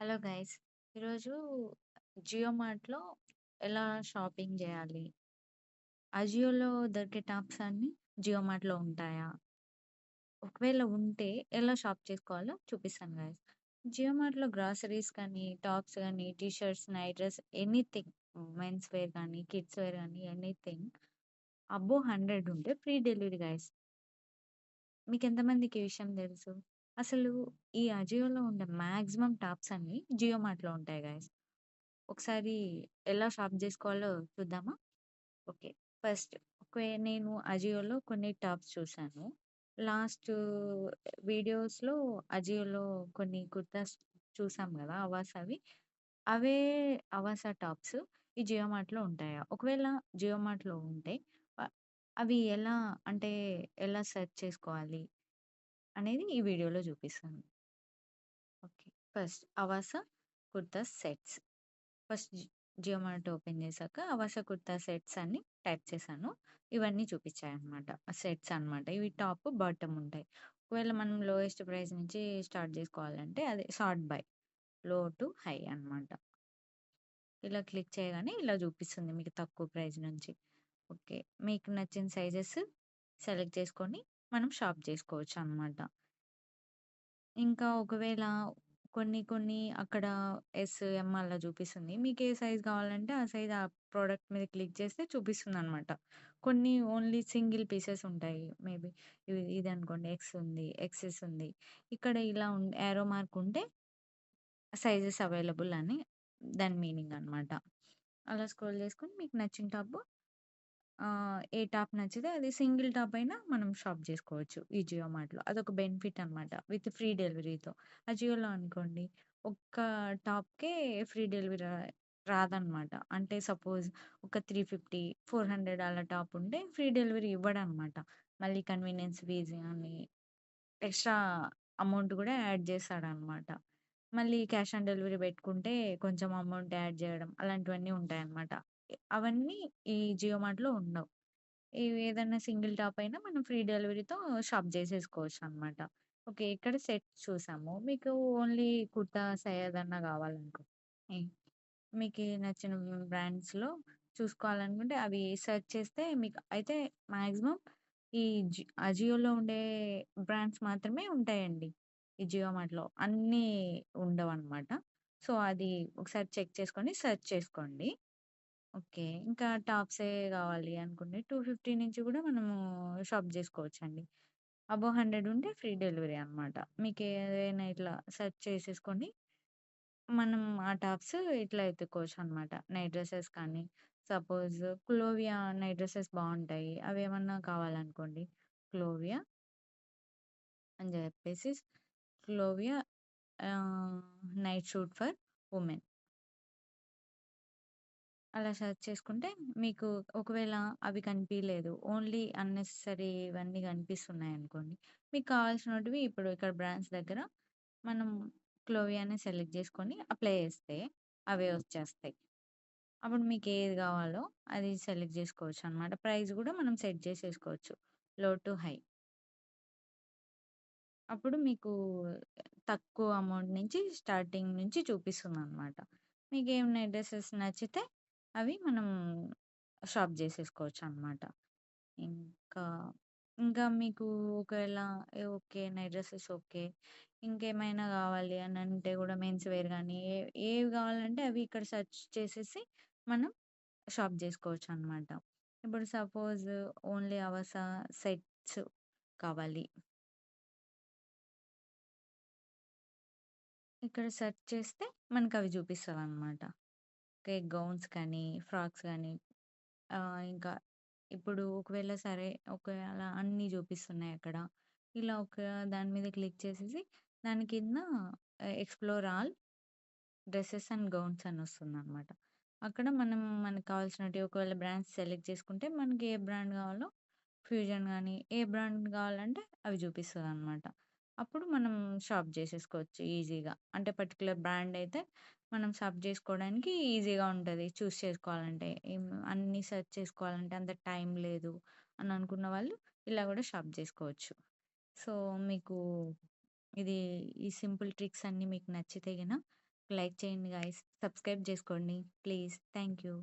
Hello guys. ఈరోజు జియో మార్ట్‌లో ఎలా shopping జేయాలి? అజియోలో దొరికే టాప్స్ అన్నీ జియో మార్ట్‌లో ఉంటాయా? ఒకవేళ ఉంటే ఎలా షాప్ చేసుకోవాలో చూపిస్తాను గైస్. జియో మార్ట్‌లో గ్రాసరీస్ కానీ, టాప్స్ గానీ, T shirts, night dress anything men's wear గానీ, కిడ్స్ వేర్ గానీ ఎనీథింగ్ అబోవ్ 100 ఉంటే ఫ్రీ డెలివరీ గైస్. మీకెంతమందికి ఈ విషయం తెలుసు? అసలు ఈ అజియోలో ఉండే మాక్సిమం టాప్స్ అన్నీ జియో మార్ట్‌లో ఉంటాయి గైస్. ఒకసారి ఎలా షాప్ జేసుకోవాలో చూద్దామా? ఓకే. ఫస్ట్ నేను అజియోలో కొన్ని టాప్స్ చూసాను. లాస్ట్ వీడియోస్‌లో అజియోలో కొన్ని కుర్తాస్ చూసాం గదా! అవాసావి. అవే అవాసా టాప్స్ ఈ జియో మార్ట్‌లో ఉంటాయా? ఒకవేళ జియో మార్ట్‌లో ఉంటే అవి ఎలా అంటే ఎలా సెర్చ్ చేసుకోవాలి అనేది ఈ వీడియోలో చూపిస్తాను. Okay. First Avaasa kurta sets. First Jio mart open చేశాక అవస కుర్తా సెట్స్ అని టైప్ చేశాను. ఇవన్నీ చూపించాయన్నమాట. సెట్స్ అన్నమాట. ఇవి టాప్, బాటమ్ ఉంటాయి. ఒకవేళ మనం లోయెస్ట్ ప్రైస్ నుంచి స్టార్ట్ చేసుకోవాలంటే అదే సార్ట్ బై లో టు హై అన్నమాట. ఇలా క్లిక్ చేయగానే ఇలా చూపిస్తుంది మీకు తక్కువ ప్రైస్ నుంచి. ఓకే. మీకు నచ్చిన సైజెస్ సెలెక్ట్ చేసుకొని మనం షాప్ చేసుకోవచ్చు అన్నమాట. ఇంకా ఒకవేళ కొన్ని అక్కడ ఎస్, ఎం అలా చూపిస్తుంది. మీకే సైజ్ కావాలంటే ఆ సైజ్ ఆ ప్రొడక్ట్ మీద క్లిక్ చేస్తే చూపిస్తుందనమాట. కొన్ని ఓన్లీ సింగిల్ పీసెస్ ఉంటాయి. మేబీ ఇదనుకోండి ఎక్స్ ఉంది, ఎక్సెస్ ఉంది. ఇక్కడ ఇలా యారో మార్క్ ఉంటే సైజెస్ అవైలబుల్ అని దాని మీనింగ్ అనమాట. అలా స్క్రోల్ చేసుకొని మీకు నచ్చిన టాప్ ఏ టాప్ నచ్చితే అది సింగిల్ టాప్ అయినా మనం షాప్ జేసుకోవచ్చు ఈ జియో మార్ట్‌లో. అదొక బెనిఫిట్ అనమాట. With free డెలివరీతో. అజియోలో అనుకోండి ఒక్క టాప్‌కే ఫ్రీ డెలివరీ రాదనమాట. అంటే సపోజ్ ఒక 350, 400 అలా టాప్ ఉంటే ఫ్రీ డెలివరీ ఇవ్వడనమాట. మళ్ళీ కన్వీనియన్స్ ఫీస్ అని ఎక్స్‌ట్రా అమౌంట్ గూడా యాడ్ చేస్తాడనమాట. మళ్ళీ క్యాష్ ఆన్ డెలివరీ పెట్టుకుంటే కొంచెం అమౌంట్ యాడ్ జేయడం అలాంటివన్నీ ఉంటాయన్నమాట. అవన్నీ ఈ జియో మార్ట్‌లో ఉండవు. ఇవి ఏదన్నా సింగిల్ టాప్ అయినా మనం ఫ్రీ డెలివరీతో షాప్ చేసేసుకోవచ్చనమాట. ఓకే. ఇక్కడ సెట్ చూసాము. మీకు ఓన్లీ కుర్తాస్ ఏదన్నా కావాలనుకో హ్మ్. మీకి నచ్చిన బ్రాండ్స్‌లో చూసుకోవాలనుకుంటే అవి సెర్చ్ చేస్తే మీకు అయితే మాక్సిమం ఈ అజియోలో ఉండే బ్రాండ్స్ మాత్రమే ఉంటాయండి. ఈ జియో మార్ట్‌లో. అన్నీ ఉండవనమాట. సో, అది ఒకసారి చెక్ చేసుకొని సెర్చ్ చేసుకోండి. ఓకే. ఇంకా టాప్సే గావాలి అనుకుంటే 250 నుంచి గూడా మనము షాప్ జేసుకోవచ్చండి. అబోవ్ 100 ఉంటే ఫ్రీ డెలివరీ అనమాట. మీకేదైనా ఇట్లా సెర్చ్ చేసేసుకొని, మనం ఆ టాప్స్ ఇట్లా ఎతుక్కోవచ్చనమాట. నైట్ డ్రెసెస్ కానీ, సపోజ్ క్లోవియా నైట్ డ్రెసెస్ బావుంటాయి. అవేమన్నా కావాలనుకోండి. క్లోవియా అని జెప్పేసి క్లోవియా ఆహ్, నైట్ సూట్ ఫర్ వుమెన్. అలా సెర్చ్ చేసుకుంటే మీకు ఒకవేళ అవి కనిపియలేదు. ఓన్లీ అన్నెసెసరీ ఇవన్నీ కనిపిస్తున్నాయనుకోండి. మీకు కావాల్సినటివి ఇప్పుడు ఇక్కడ బ్రాండ్స్ దగ్గర మనం క్లోవియాని సెలెక్ట్ చేసుకొని అప్లై చేస్తే అవే వచ్చేస్తాయి. అప్పుడు మీకేది కావాలో అది సెలెక్ట్ చేసుకోవచ్చనమాట. ప్రైస్ కూడా మనం సెట్ చేసేసుకోవచ్చు. లో టు హై. అప్పుడు మీకు తక్కువ అమౌంట్ నుంచి స్టార్టింగ్ నుంచి చూపిస్తుందనమాట. మీకేమైనా డ్రెసెస్ నచ్చితే అవి మనం షాప్ జేసేసుకోవచ్చనమాట. ఇంకా, ఇంకా మీకు ఒకవేళ ఓకే. Night dresses okay. ఇంకేమైనా గావాలి అనంటే గూడా మెన్స్ వేర్ గానీ, ఏవి గావాలంటే అవి ఇక్కడ సెర్చ్ చేసేసి మనం షాప్ జేసుకోవచ్చనమాట. ఇప్పుడు సపోజ్ ఓన్లీ అవసా సెట్స్ కావాలి. ఇక్కడ సెర్చ్ చేస్తే మనకవి చూపిస్తదనమాట. ఓకే. గౌన్స్ కానీ, ఫ్రాక్స్ గానీ ఇంకా ఇప్పుడు ఒకవేళ సరే, ఒకవేళ అన్నీ చూపిస్తున్నాయక్కడ. ఇలా ఒక దాని మీద క్లిక్ చేసేసి దాని కింద explore all dresses and gowns అనొస్తుందనమాట. అక్కడ మనం మనకు కావాల్సినటివి ఒకవేళ బ్రాండ్స్ సెలెక్ట్ చేసుకుంటే మనకి ఏ బ్రాండ్ కావాలో ఫ్యూజన్ గానీ, ఏ బ్రాండ్ గావాలంటే అవి చూపిస్తదనమాట. అప్పుడు మనం షాప్ జేసేసుకోవచ్చు ఈజీగా. అంటే పర్టిక్యులర్ బ్రాండ్ అయితే మనం షాప్ జేసుకోవడానికి ఈజీగా ఉంటది. చూస్ చేసుకోవాలంటే. అన్నీ సెర్చ్ చేసుకోవాలంటే అంత టైం లేదు అని అనుకున్న వాళ్ళు ఇలా గూడా షాప్ జేసుకోవచ్చు. సో, మీకు ఇది ఈ సింపుల్ ట్రిక్స్ అన్నీ మీకు నచ్చితే గిన లైక్ చేయండి గైస్. సబ్స్క్రైబ్ జేసుకోండి ప్లీజ్. Thank you.